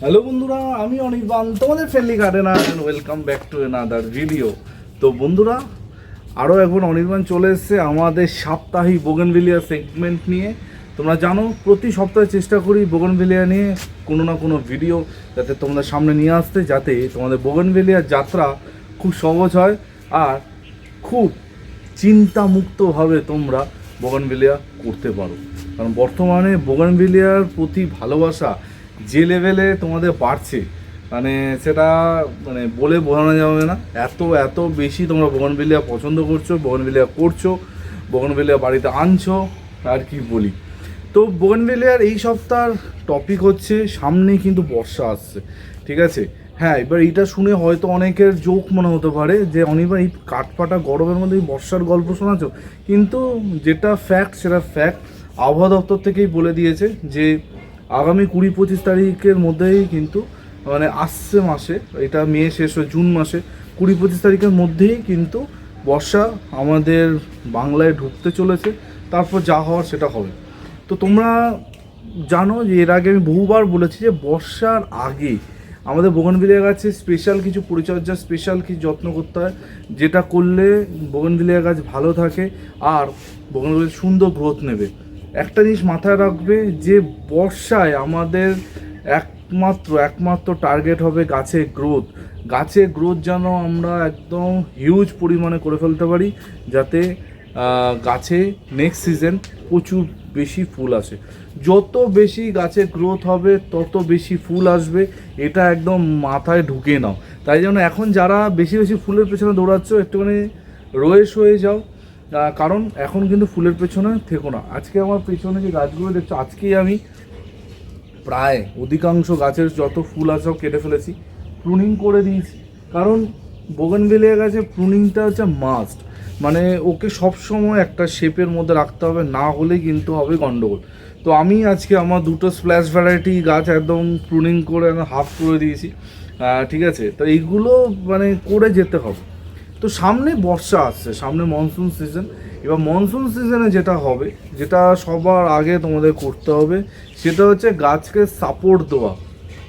Hello বন্ধুরা, আমি অনির্বাণ, তোমাদের friendly gardener, welcome back to another video. তো বন্ধুরা, আরও একবার অনির্বাণ চলে এসেছে আমাদের সাপ্তাহিক বোগেনভিলিয়া সেগমেন্ট নিয়ে। তোমরা জানো প্রতি সপ্তাহে চেষ্টা করি বোগেনভিলিয়া নিয়ে কোনো না কোনো ভিডিও যাতে তোমাদের সামনে নিয়ে আসতে, যাতে তোমাদের বোগেনভিলিয়ার যাত্রা খুব সহজ হয় আর খুব চিন্তামুক্তভাবে তোমরা বোগেনভিলিয়া করতে পারো। কারণ বর্তমানে বোগেনভিলিয়ার প্রতি ভালোবাসা যে লেভেলে তোমাদের বাড়ছে, সেটা বলে বোঝানো যাবে না। এত বেশি তোমরা বোগেনভিলিয়া পছন্দ করছো, বোগেনভিলিয়া করছো, বোগেনভিলিয়া বাড়িতে আনছো, আর কি বলি। তো বোগেনভিলিয়ার এই সপ্তাহের টপিক হচ্ছে সামনে কিন্তু বর্ষা আসছে, ঠিক আছে? হ্যাঁ, এবার এইটা শুনে হয়তো অনেকের জোক মনে হতে পারে যে অনির্বাণ এই কাঠফাটা গরমের মধ্যে এই বর্ষার গল্প শোনাচ্ছ, কিন্তু যেটা ফ্যাক্ট সেটা ফ্যাক্ট। আবহাওয়া দপ্তর থেকেই বলে দিয়েছে যে আগামী 20-25 তারিখের মধ্যেই কিন্তু আসছে মাসে, এটা মে শেষ হয়ে জুন মাসে 20-25 তারিখের মধ্যেই কিন্তু বর্ষা আমাদের বাংলায় ঢুকতে চলেছে। তারপর যা হওয়ার সেটা হবে। তো তোমরা জানো যে এর আগে আমি বহুবার বলেছি যে বর্ষার আগে আমাদের বোগেনভিলিয়া গাছে স্পেশাল কিছু পরিচর্যা, স্পেশাল কিছু যত্ন করতে হয়, যেটা করলে বোগেনভিলিয়া গাছ ভালো থাকে আর বোগেনভিলিয়া সুন্দর গ্রোথ নেবে। একটা জিনিস মাথায় রাখবে যে বর্ষায় আমাদের একমাত্র টার্গেট হবে গাছের গ্রোথ যেন আমরা একদম হিউজ পরিমাণে করে ফেলতে পারি, যাতে গাছে নেক্সট সিজন প্রচুর বেশি ফুল আসে। যত বেশি গাছের গ্রোথ হবে তত বেশি ফুল আসবে, এটা একদম মাথায় ঢুকে নাও। তাই জন্য এখন যারা বেশি ফুলের পেছনে দৌড়াচ্ছ, একটুখানি রয়ে সয়ে যাও, কারণ এখন কিন্তু ফুলের পেছনে থেকো না। আজকে আমার পেছনে যে গাছগুলো দেখছো, আজকেই আমি প্রায় অধিকাংশ গাছের যত ফুল আছে সব কেটে ফেলেছি, প্রুনিং করে দিয়েছি। কারণ বোগেনভিলিয়া গাছে প্রুনিংটা হচ্ছে মাস্ট, ওকে সবসময় একটা শেপের মধ্যে রাখতে হবে, না হলে কিন্তু হবে গন্ডগোল। তো আমি আজকে আমার দুটো স্প্ল্যাশ ভ্যারাইটি গাছ একদম প্রুনিং করে হাফ করে দিয়েছি, ঠিক আছে? তো এইগুলো করে যেতে হবে। তো সামনে বর্ষা আসছে, সামনে মনসুন সিজন। এবার মনসুন সিজনে যেটা হবে, যেটা সবার আগে তোমাদের করতে হবে, সেটা হচ্ছে গাছকে সাপোর্ট দেওয়া।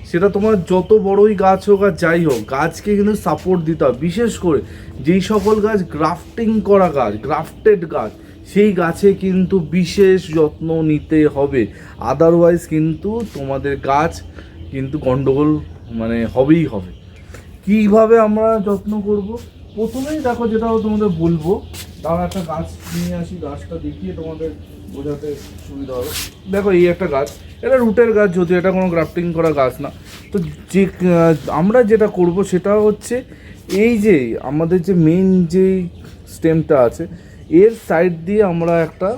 সেটা তোমার যত বড়ই গাছ হোক আর যাই হোক, গাছকে কিন্তু সাপোর্ট দিতে হবে। বিশেষ করে যেই সকল গাছ গ্রাফটিং করা গাছ, গ্রাফটেড গাছ, সেই গাছে কিন্তু বিশেষ যত্ন নিতে হবে। আদারওয়াইজ কিন্তু তোমাদের গাছ কিন্তু গন্ডগোল হবেই হবে। কীভাবে আমরা যত্ন করব? প্রথমেই দেখো, যেটাও তোমাদের বলবো, তাও একটা গাছ নিয়ে আসি, গাছটা দেখিয়ে তোমাদের বোঝাতে সুবিধা হবে। দেখো, এই একটা গাছ, এটা রুটের গাছ, যদিও এটা কোনো গ্রাফটিং করা গাছ না। তো যে আমরা যেটা করব সেটা হচ্ছে, এই যে আমাদের যে মেন যে স্টেমটা আছে, এর সাইড দিয়ে আমরা একটা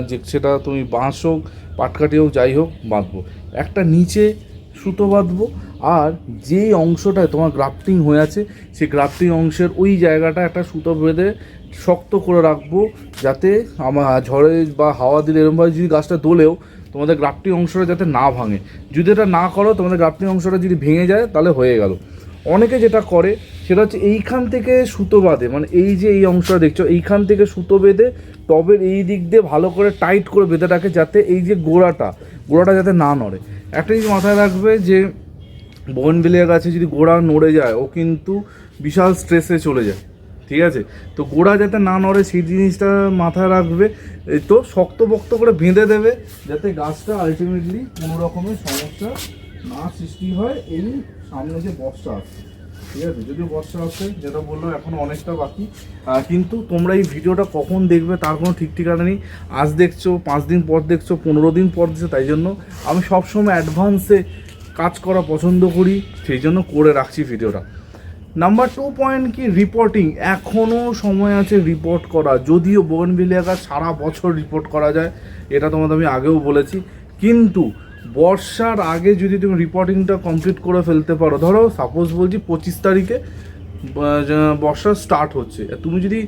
যে সেটা তুমি বাঁশ হোক, পাটকাঠি হোক, যাই হোক, বাঁধবো। একটা নিচে সুতো বাঁধবো, আর যেই অংশটায় তোমার গ্রাফটিং হয়ে আছে সেই গ্রাফটিং অংশের ওই জায়গাটা একটা সুতো বেঁধে শক্ত করে রাখবো, যাতে আমার ঝড়ে বা হাওয়া দিলে এরকমভাবে যদি গাছটা দোলেও তোমাদের গ্রাফটিং অংশটা যাতে না ভাঙে। যদি এটা না করো, তোমাদের গ্রাফটিং অংশটা যদি ভেঙে যায় তাহলে হয়ে গেল। অনেকে যেটা করে সেটা হচ্ছে এইখান থেকে সুতো বাঁধে, এই যে এই অংশটা দেখছো, এইখান থেকে সুতো বেঁধে টবের এই দিক দিয়ে ভালো করে টাইট করে বেঁধে রাখে, যাতে এই যে গোড়াটা যাতে না নড়ে। একটা জিনিস মাথায় রাখবে যে বোগেনভিলিয়া গাছে যদি গোড়া নড়ে যায়, ও কিন্তু বিশাল স্ট্রেসে চলে যায়, ঠিক আছে? তো গোড়া যাতে না নড়ে সেই জিনিসটা মাথায় রাখবে। তো শক্তপোক্ত করে বেঁধে দেবে, যাতে গাছটা আলটিমেটলি কোনো রকমের সমস্যা না সৃষ্টি হয়। এই সামনে যে বর্ষা আসছে, ঠিক আছে? যদি বর্ষা আসছে, যেটা বললো এখনও অনেকটা বাকি, কিন্তু তোমরা এই ভিডিওটা কখন দেখবে তার কোনো ঠিক ঠিকানা নেই। আজ দেখছো, 5 দিন পর দেখছো, 15 দিন পর দেখছো। তাই জন্য আমি সবসময় অ্যাডভান্সে কাজ করা পছন্দ করি, সেই জন্য করে রাখছি ভিডিওটা। নাম্বার 2 পয়েন্ট কি, রিপোর্টিং। এখনও সময় আছে রিপোর্ট করা, যদিও বোগেনভিলিয়া গাছ সারা বছর রিপোর্ট করা যায়, এটা তোমাদের আমি আগেও বলেছি। কিন্তু বর্ষার আগে যদি তুমি রিপোর্টিংটা কমপ্লিট করে ফেলতে পারো, ধরো সাপোজ বলছি 25 তারিখে বর্ষা স্টার্ট হচ্ছে, তুমি যদি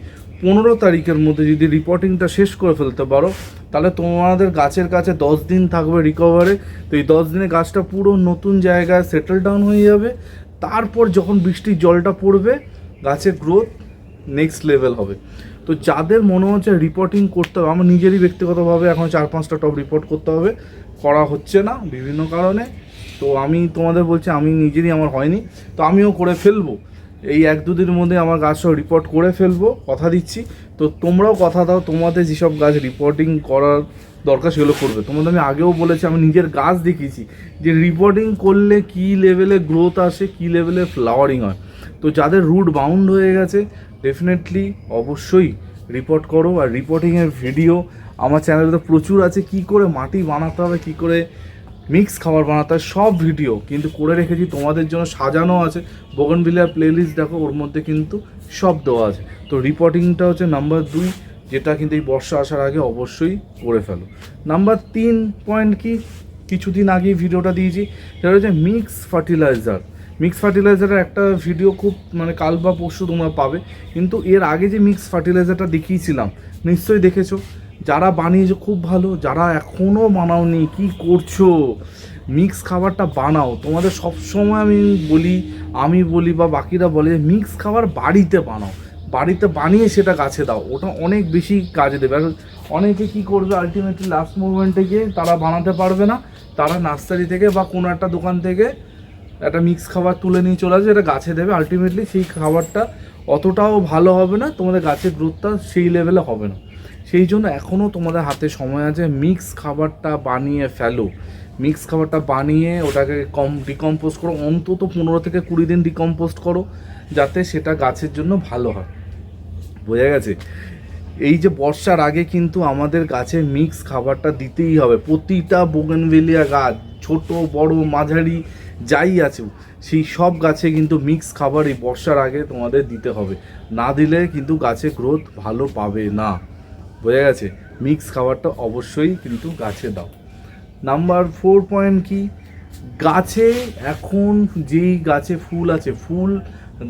15 তারিখের মধ্যে যদি রিপোর্টিংটা শেষ করে ফেলতে পারো, তাহলে তোমাদের গাছের কাছে 10 দিন থাকবে রিকভারে। তো এই 10 দিনে গাছটা পুরো নতুন জায়গায় সেটেল ডাউন হয়ে যাবে। তারপর যখন বৃষ্টির জলটা পড়বে, গাছের গ্রোথ নেক্সট লেভেল হবে। তো যাদের মনে হচ্ছে রিপোর্টিং করতে হবে, আমার নিজেরই ব্যক্তিগতভাবে এখন 4-5টা টপ রিপোর্ট করতে হবে, করা হচ্ছে না বিভিন্ন কারণে, তো আমি তোমাদের বলছি আমি নিজেরই আমার হয়নি, তো আমিও করে ফেলবো এই 1-2 দিনের মধ্যে আমার গাছ সব রিপোর্ট করে ফেলবো, কথা দিচ্ছি। তো তোমরাও কথা দাও, তোমাদের যেসব গাছ রিপোর্টিং করার দরকার সেগুলো করবে। তোমাদের আমি আগেও বলেছি, আমি নিজের গাছ দেখিয়েছি যে রিপোর্টিং করলে কী লেভেলে গ্রোথ আসে, কী লেভেলে ফ্লাওয়ারিং হয়। তো যাদের রুট বাউন্ড হয়ে গেছে ডেফিনেটলি অবশ্যই রিপোর্ট করো। আর রিপোর্টিংয়ের ভিডিও আমার চ্যানেলে তো প্রচুর আছে, কি করে মাটি বানাতে হবে, কি করে মিক্স খাবার বানাতে হয়, সব ভিডিও কিন্তু করে রেখেছি তোমাদের জন্য, সাজানো আছে। বোগেনভিলিয়ার প্লেলিস্ট দেখো, ওর মধ্যে কিন্তু সব দেওয়া আছে। তো রিপোর্টিংটা হচ্ছে নাম্বার 2, যেটা কিন্তু এই বর্ষা আসার আগে অবশ্যই করে ফেলো। নাম্বার 3 পয়েন্ট কি, কিছুদিন আগেই ভিডিওটা দিয়েছি, সেটা হচ্ছে মিক্স ফার্টিলাইজার। মিক্স ফার্টিলাইজারের একটা ভিডিও খুব মানে কাল বা পরশু তোমরা পাবে, কিন্তু এর আগে যে মিক্স ফার্টিলাইজারটা দেখিয়েছিলাম নিশ্চয়ই দেখেছো। যারা বানিয়েছো খুব ভালো, যারা এখনও বানাওনি কি করছো, মিক্স খাবারটা বানাও। তোমাদের সবসময় আমি বলি বা বাকিরা বলে যে মিক্স খাবার বাড়িতে বানাও, বাড়িতে বানিয়ে সেটা গাছে দাও, ওটা অনেক বেশি কাজে দেবে। আর অনেকে কী করবে, আলটিমেটলি লাস্ট মুভমেন্টে গিয়ে তারা বানাতে পারবে না, তারা নার্সারি থেকে বা কোনো একটা দোকান থেকে একটা মিক্স খাবার তুলে নিয়ে চলে আসবে, এটা গাছে দেবে। আলটিমেটলি সেই খাবারটা অতটাও ভালো হবে না, তোমাদের গাছের গ্রোথটা সেই লেভেলে হবে না। সেই জন্য এখনও তোমাদের হাতে সময় আছে, মিক্স খাবারটা বানিয়ে ফেলো। মিক্স খাবারটা বানিয়ে ওটাকে ডিকম্পোস্ট করো, অন্তত 15 থেকে 20 দিন ডিকম্পোস্ট করো, যাতে সেটা গাছের জন্য ভালো হয়। বোঝা গেছে? এই যে বর্ষার আগে কিন্তু আমাদের গাছে মিক্স খাবারটা দিতেই হবে। প্রতিটা বোগেনভিলিয়া গাছ, ছোট বড় মাঝারি যাই আছে, সেই সব গাছে কিন্তু মিক্স খাবার এই বর্ষার আগে তোমাদের দিতে হবে, না দিলে কিন্তু গাছে গ্রোথ ভালো পাবে না। বোঝা গেছে? মিক্স খাবারটা অবশ্যই কিন্তু গাছে দাও। নাম্বার 4 পয়েন্ট কি, গাছে এখন যেই গাছে ফুল আছে, ফুল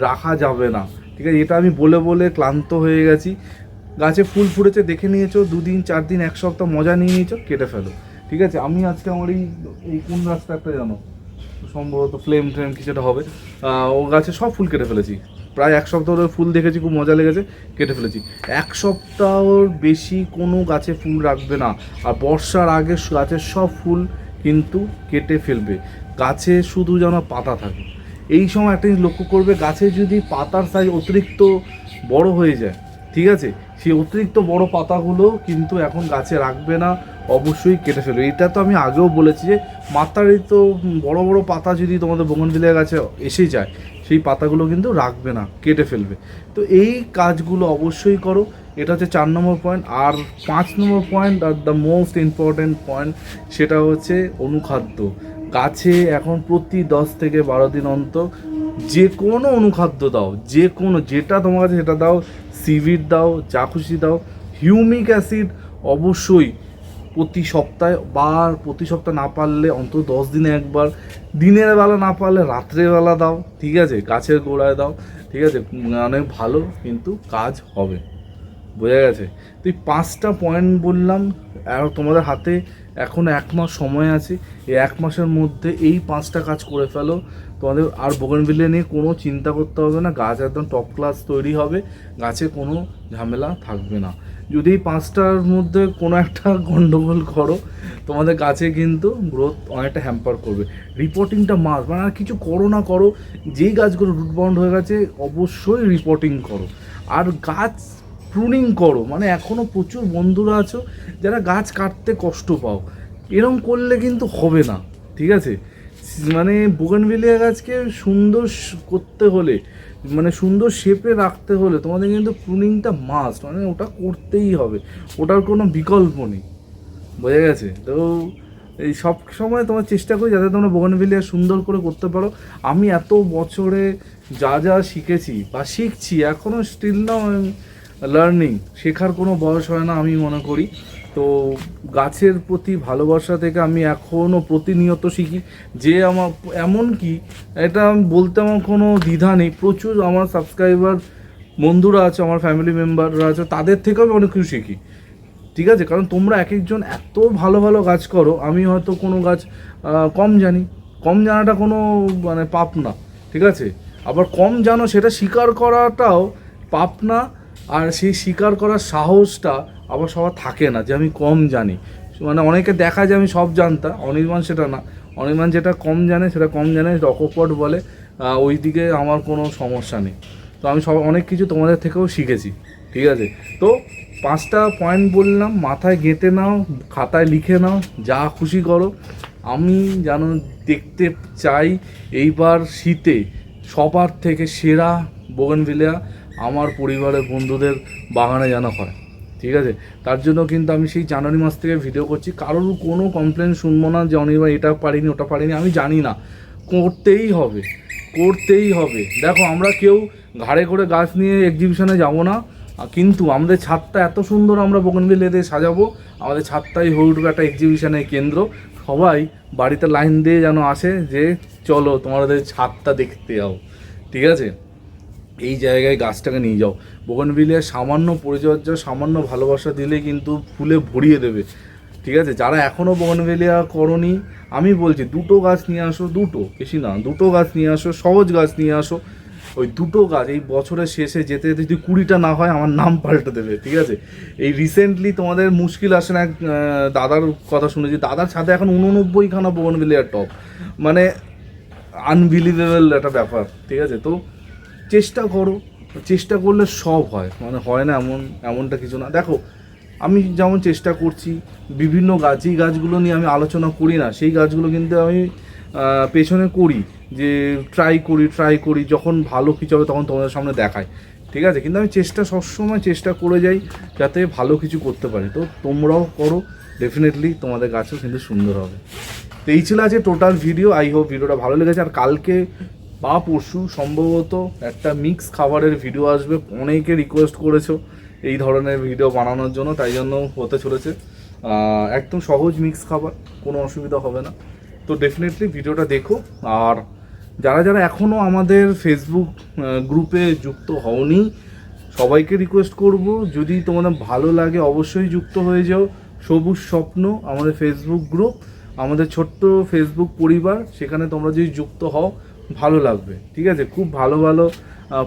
রাখা যাবে না, ঠিক আছে? এটা আমি বলে বলে ক্লান্ত হয়ে গেছি। গাছে ফুল ফুটেছে, দেখে নিয়েছো, 2 দিন 4 দিন 1 সপ্তাহ মজা নিয়ে নিয়েছো, কেটে ফেলো, ঠিক আছে? আমি আজকে আমার এই কোন গাছটা একটা জানো, সম্ভবত ফ্লেম কিছুটা হবে, ও গাছে সব ফুল কেটে ফেলেছি। প্রায় 1 সপ্তাহ ধরে ফুল দেখেছি, খুব মজা লেগেছে, কেটে ফেলেছি। 1 সপ্তাহর বেশি কোনো গাছে ফুল রাখবে না। আর বর্ষার আগে গাছের সব ফুল কিন্তু কেটে ফেলবে, গাছে শুধু যেন পাতা থাকে। এই সময় একটা জিনিস লক্ষ্য করবে, গাছে যদি পাতার সাইজ অতিরিক্ত বড় হয়ে যায়, ঠিক আছে, সেই অতিরিক্ত বড় পাতাগুলো কিন্তু এখন গাছে রাখবে না, অবশ্যই কেটে ফেলবে। এটা তো আমি আগেও বলেছি যে মাত্রাতিরিক্ত বড় বড় পাতা যদি তোমাদের বোগেনভিলিয়া গাছে এসে যায়, সেই পাতাগুলো কিন্তু রাখবে না, কেটে ফেলবে। তো এই কাজগুলো অবশ্যই করো। এটা হচ্ছে 4 নম্বর পয়েন্ট। আর 5 নম্বর পয়েন্ট, আর দ্য মোস্ট ইম্পর্ট্যান্ট পয়েন্ট, সেটা হচ্ছে অনুখাদ্য। গাছে এখন প্রতি 10 থেকে 12 দিন অন্তর যে কোনো অনুখাদ্য দাও, যে কোনো, যেটা তোমার কাছে সেটা দাও। সিভিড দাও, যা খুশি দাও। হিউমিক অ্যাসিড অবশ্যই প্রতি সপ্তাহে, প্রতি সপ্তাহ না পারলে অন্তত 10 দিনে একবার, দিনের বেলা না পারলে রাত্রেবেলা দাও, ঠিক আছে? গাছের গোড়ায় দাও, ঠিক আছে? অনেক ভালো কিন্তু কাজ হবে। বোঝা গেছে? তো এই 5টা পয়েন্ট বললাম, আর তোমাদের হাতে এখন 1 মাস সময় আছে। এই 1 মাসের মধ্যে এই 5টা কাজ করে ফেলো, তোমাদের আর বোগেনভিলিয়া নিয়ে কোনো চিন্তা করতে হবে না। গাছ একদম টপ ক্লাস তৈরি হবে, গাছে কোনো ঝামেলা থাকবে না। যদি এই 5টার মধ্যে কোনো একটা গন্ডগোল করো, তোমাদের গাছে কিন্তু গ্রোথ অনেকটা হ্যাম্পার করবে। রিপোর্টিংটা মাস্ট, মানে আর কিছু করো না করো, যেই গাছগুলো রুট বাউন্ড হয়ে গেছে অবশ্যই রিপোর্টিং করো। আর গাছ প্রুনিং করো, মানে এখনও প্রচুর বন্ধুরা আছো যারা গাছ কাটতে কষ্ট পাও, এরকম করলে কিন্তু হবে না, ঠিক আছে? মানে বোগেনভিলিয়া গাছকে সুন্দর করতে হলে, মানে সুন্দর শেপে রাখতে হলে তোমাদের কিন্তু প্রুনিংটা মাস্ট, মানে ওটা করতেই হবে, ওটার কোনো বিকল্প নেই। বোঝা গেছে? তো এই সব সময় তোমার চেষ্টা করি যাতে তোমরা বোগেনভিলিয়া সুন্দর করে করতে পারো। আমি এত বছরে যা যা শিখেছি বা শিখছি, এখনও স্টিল নাও লার্নিং, শেখার কোনো বয়স হয় না আমি মনে করি। তো গাছের প্রতি ভালোবাসা থেকে আমি এখনও প্রতিনিয়ত শিখি। যে আমার এমনকি এটা বলতে আমার কোনো দ্বিধা নেই, প্রচুর আমার সাবস্ক্রাইবার বন্ধুরা আছে, আমার ফ্যামিলি মেম্বাররা আছে, তাদের থেকেও আমি অনেক কিছু শিখি, ঠিক আছে? কারণ তোমরা এক একজন এত ভালো ভালো গাছ করো, আমি হয়তো কোনো গাছ কম জানি, কম জানাটা কোনো মানে পাপ না, ঠিক আছে? আবার কম জানো সেটা স্বীকার করাটাও পাপ না। আর সেই স্বীকার করার সাহসটা আবার সবার থাকে না, যে আমি কম জানি। মানে অনেকে দেখা যায় আমি সব জানতাম, অনির্বাণ সেটা না, অনির্বাণ যেটা কম জানে সেটা কম জানে, রকপট বলে, ওই দিকে আমার কোনো সমস্যা নেই। তো আমি অনেক কিছু তোমাদের থেকেও শিখেছি, ঠিক আছে? তো 5টা পয়েন্ট বললাম, মাথায় গেঁথে নাও, খাতায় লিখে নাও, যা খুশি করো। আমি যেন দেখতে চাই এইবার শীতে সবার থেকে সেরা বোগেনভিলিয়া আমার পরিবারের বন্ধুদের বাগানে যেন হয়, ঠিক আছে? তার জন্য কিন্তু আমি সেই জানুয়ারি মাস থেকে ভিডিও করছি। কারোর কোনো কমপ্লেন শুনবো না যে অনির্বাণ এটা পারিনি ওটা পারিনি, আমি জানি না, করতেই হবে, করতেই হবে। দেখো আমরা কেউ ঘাড়ে করে গাছ নিয়ে এক্সিবিশনে যাব না, কিন্তু আমাদের ছাদটা এত সুন্দর আমরা বোগেনভিলিয়াতে সাজাবো, আমাদের ছাদটাই হয়ে উঠবে একটা এক্সিবিশনের কেন্দ্র। সবাই বাড়িতে লাইন দিয়ে যেন আসে যে চলো তোমাদের ছাদটা দেখতে যাও, ঠিক আছে? এই জায়গায় গাছটাকে নিয়ে যাও। বোগেনভিলিয়ার সামান্য পরিচর্যা, সামান্য ভালোবাসা দিলে কিন্তু ফুলে ভরিয়ে দেবে, ঠিক আছে? যারা এখনও বোগেনভিলিয়া করনি, আমি বলছি 2টো গাছ নিয়ে আসো, 2টো, বেশি না, 2টো গাছ নিয়ে আসো, সহজ গাছ নিয়ে আসো। ওই 2টো গাছ এই বছরের শেষে যেতে যেতে যদি 20টা না হয় আমার নাম পাল্টে দেবে, ঠিক আছে? এই রিসেন্টলি তোমাদের মুশকিল আসে না, এক দাদার কথা শুনেছি, দাদার ছাদে এখন 89খানা বোগেনভিলিয়ার টব, মানে আনবিলিভেবল একটা ব্যাপার, ঠিক আছে? তো চেষ্টা করো, চেষ্টা করলে সব হয়, মানে হয় না এমনটা কিছু না। দেখো আমি যেমন চেষ্টা করছি, বিভিন্ন গাছ, যেই গাছগুলো নিয়ে আমি আলোচনা করি না সেই গাছগুলো কিন্তু আমি পেছনে করি, যে ট্রাই করি, যখন ভালো কিছু হবে তখন তোমাদের সামনে দেখাই, ঠিক আছে? কিন্তু আমি সবসময় চেষ্টা করে যাই যাতে ভালো কিছু করতে পারি। তো তোমরাও করো, ডেফিনেটলি তোমাদের গাছও কিন্তু সুন্দর হবে। তো এই ছিল আছে টোটাল ভিডিও। আই হোপ ভিডিওটা ভালো লেগেছে। আর কালকে বা পরশু সম্ভবত একটা মিক্স খাবারের ভিডিও আসবে, অনেকে রিকোয়েস্ট করেছো এই ধরনের ভিডিও বানানোর জন্য, তাই জন্য হতে চলেছে একদম সহজ মিক্স খাবার, কোনো অসুবিধা হবে না। তো ডেফিনেটলি ভিডিওটা দেখো। আর যারা যারা এখনও আমাদের ফেসবুক গ্রুপে যুক্ত হওনি, সবাইকে রিকোয়েস্ট করব, যদি তোমাদের ভালো লাগে অবশ্যই যুক্ত হয়ে যাও। সবুজ স্বপ্ন আমাদের ফেসবুক গ্রুপ, আমাদের ছোট্ট ফেসবুক পরিবার, সেখানে তোমরা যদি যুক্ত হও ভালো লাগবে, ঠিক আছে? খুব ভালো ভালো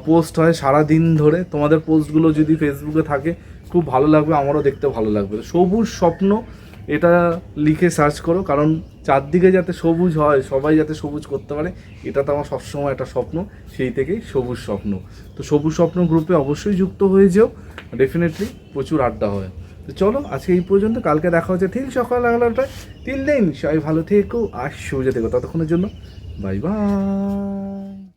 পোস্ট হয় সারা দিন ধরে, তোমাদের পোস্টগুলো যদি ফেসবুকে থাকে খুব ভালো লাগবে, আমারও দেখতে ভালো লাগবে। সবুজ স্বপ্ন এটা লিখে সার্চ করো, কারণ চারদিকে যাতে সবুজ হয়, সবাই যাতে সবুজ করতে পারে, এটা তো আমার সবসময় একটা স্বপ্ন, সেই থেকেই সবুজ স্বপ্ন। তো সবুজ স্বপ্ন গ্রুপে অবশ্যই যুক্ত হয়ে যেও, ডেফিনেটলি প্রচুর আড্ডা হয়। তো চলো আজকে এই পর্যন্ত, কালকে দেখা হচ্ছে ঠিক সকাল 11টায়। টিল দেন সবাই ভালো থেকো আর সুবিধা থেকো, ততক্ষণের জন্য বাই বাই।